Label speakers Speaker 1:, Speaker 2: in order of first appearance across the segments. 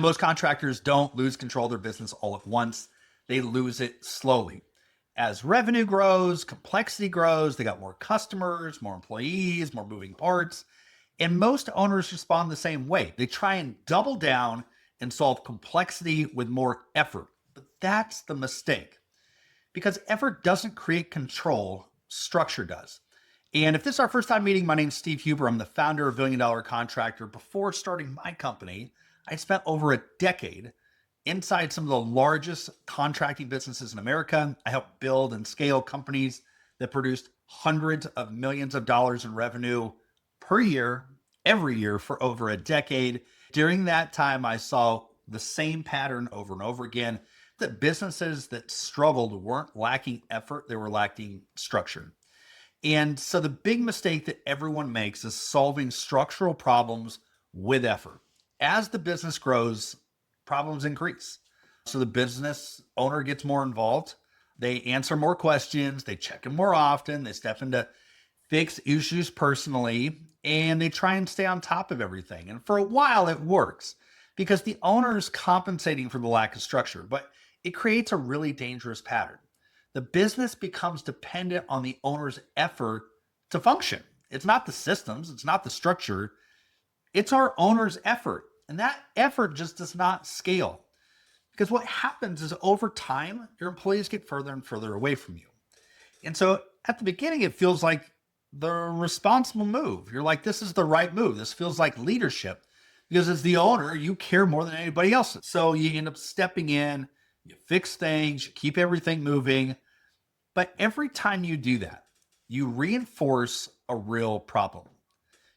Speaker 1: Most contractors don't lose control of their business all at once. They lose it slowly. As revenue grows, complexity grows, they got more customers, more employees, more moving parts. And most owners respond the same way. They try and double down and solve complexity with more effort. But that's the mistake because effort doesn't create control, structure does. And if this is our first time meeting, my name is Steve Huber. I'm the founder of Billion Dollar Contractor. Before starting my company, I spent over a decade inside some of the largest contracting businesses in America. I helped build and scale companies that produced hundreds of millions of dollars in revenue per year, every year for over a decade. During that time, I saw the same pattern over and over again, that businesses that struggled weren't lacking effort, they were lacking structure. And so the big mistake that everyone makes is solving structural problems with effort. As the business grows, problems increase. So the business owner gets more involved. They answer more questions. They check in more often. They step into fix issues personally, and they try and stay on top of everything. And for a while, it works because the owner is compensating for the lack of structure, but it creates a really dangerous pattern. The business becomes dependent on the owner's effort to function. It's not the systems, it's not the structure, it's our owner's effort. And that effort just does not scale. Because what happens is over time, your employees get further and further away from you. And so at the beginning, it feels like the responsible move. You're like, this is the right move. This feels like leadership because as the owner, you care more than anybody else. So you end up stepping in, you fix things, you keep everything moving. But every time you do that, you reinforce a real problem.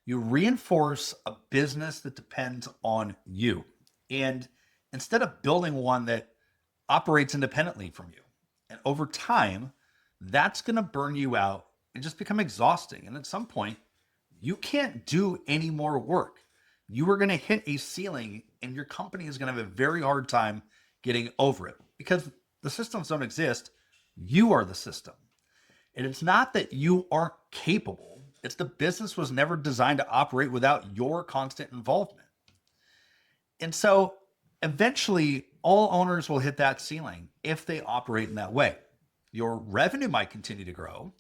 Speaker 1: You reinforce a business that depends on you. And instead of building one that operates independently from you, and over time, that's going to burn you out and just become exhausting. And at some point, you can't do any more work. You are going to hit a ceiling, and your company is going to have a very hard time getting over it because the systems don't exist. You are the system. And it's not that you aren't capable. It's the business was never designed to operate without your constant involvement. And so eventually all owners will hit that ceiling if they operate in that way. Your revenue might continue to grow,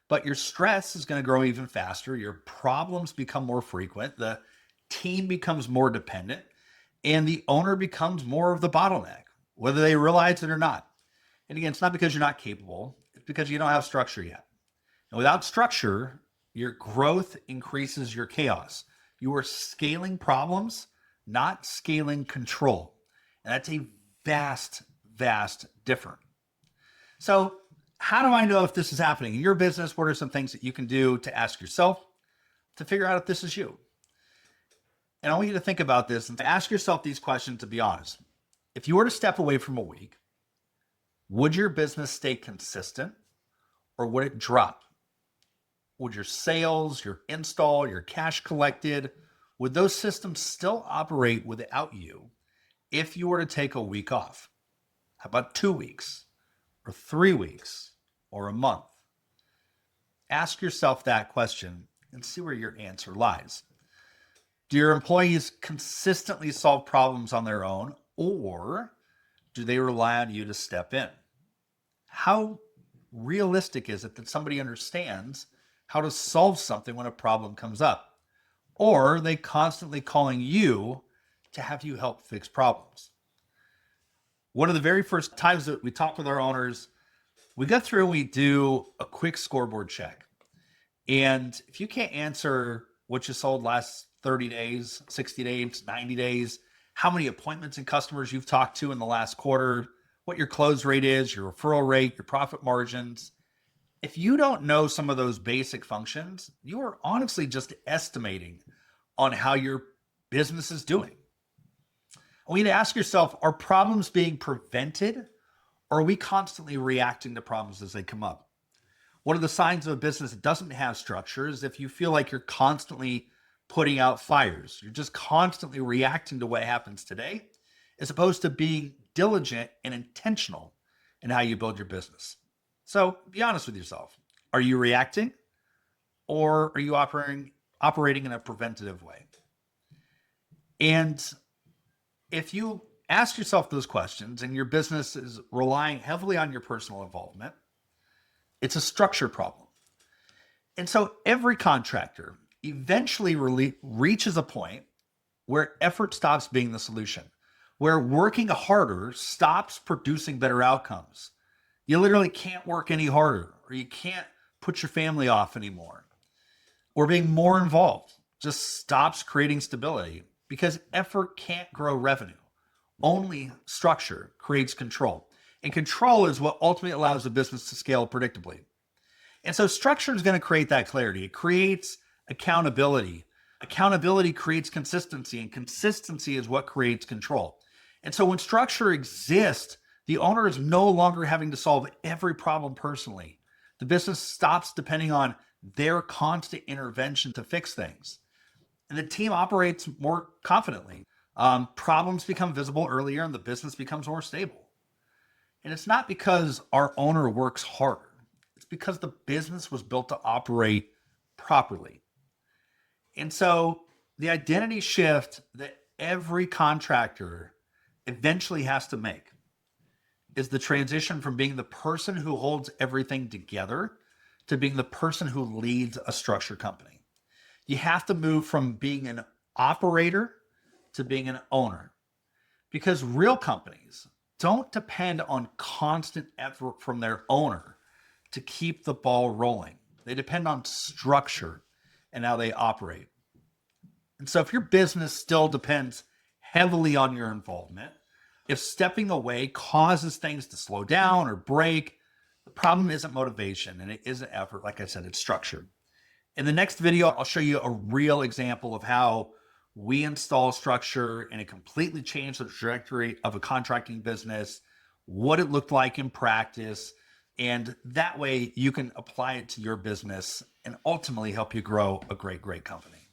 Speaker 1: but your stress is going to grow even faster. Your problems become more frequent. The team becomes more dependent, and the owner becomes more of the bottleneck, whether they realize it or not. And again, it's not because you're not capable, it's because you don't have structure yet. And without structure, your growth increases your chaos. You are scaling problems, not scaling control. And that's a vast difference. So how do I know if this is happening in your business? What are some things that you can do to ask yourself to figure out if this is you? And I want you to think about this and to ask yourself these questions to be honest. If you were to step away from a week, would your business stay consistent or would it drop? Would your sales, your install, your cash collected, would those systems still operate without you if you were to take a week off? How about 2 weeks or 3 weeks or a month? Ask yourself that question and see where your answer lies. Do your employees consistently solve problems on their own, or do they rely on you to step in? How realistic is it that somebody understands how to solve something when a problem comes up? Or are they constantly calling you to have you help fix problems? One of the very first times that we talk with our owners, we go through and we do a quick scoreboard check. And if you can't answer what you sold last 30 days, 60 days, 90 days, how many appointments and customers you've talked to in the last quarter, what your close rate is, your referral rate, your profit margins. If you don't know some of those basic functions, you are honestly just estimating on how your business is doing. I want you to ask yourself, are problems being prevented or are we constantly reacting to problems as they come up? One of the signs of a business that doesn't have structure is if you feel like you're constantly putting out fires. You're just constantly reacting to what happens today, as opposed to being diligent and intentional in how you build your business. So be honest with yourself. Are you reacting or are you operating in a preventative way? And If you ask yourself those questions and your business is relying heavily on your personal involvement, it's a structure problem. And so every contractor eventually reaches a point where effort stops being the solution, where working harder stops producing better outcomes. You literally can't work any harder, or you can't put your family off anymore, or being more involved just stops creating stability because effort can't grow revenue. Only structure creates control. And control is what ultimately allows a business to scale predictably. And so structure is going to create that clarity. It creates accountability. Accountability creates consistency, and consistency is what creates control. And so when structure exists, the owner is no longer having to solve every problem personally. The business stops depending on their constant intervention to fix things. And the team operates more confidently. Problems become visible earlier and the business becomes more stable. And it's not because our owner works harder. It's because the business was built to operate properly. And so the identity shift that every contractor eventually has to make is the transition from being the person who holds everything together to being the person who leads a structured company. You have to move from being an operator to being an owner, because real companies don't depend on constant effort from their owner to keep the ball rolling. They depend on structure and how they operate. And so if your business still depends heavily on your involvement, if stepping away causes things to slow down or break, the problem isn't motivation and it isn't effort. Like I said, it's structure. In the next video, I'll show you a real example of how we install structure and it completely changed the trajectory of a contracting business, what it looked like in practice, and that way you can apply it to your business and ultimately help you grow a great, great company.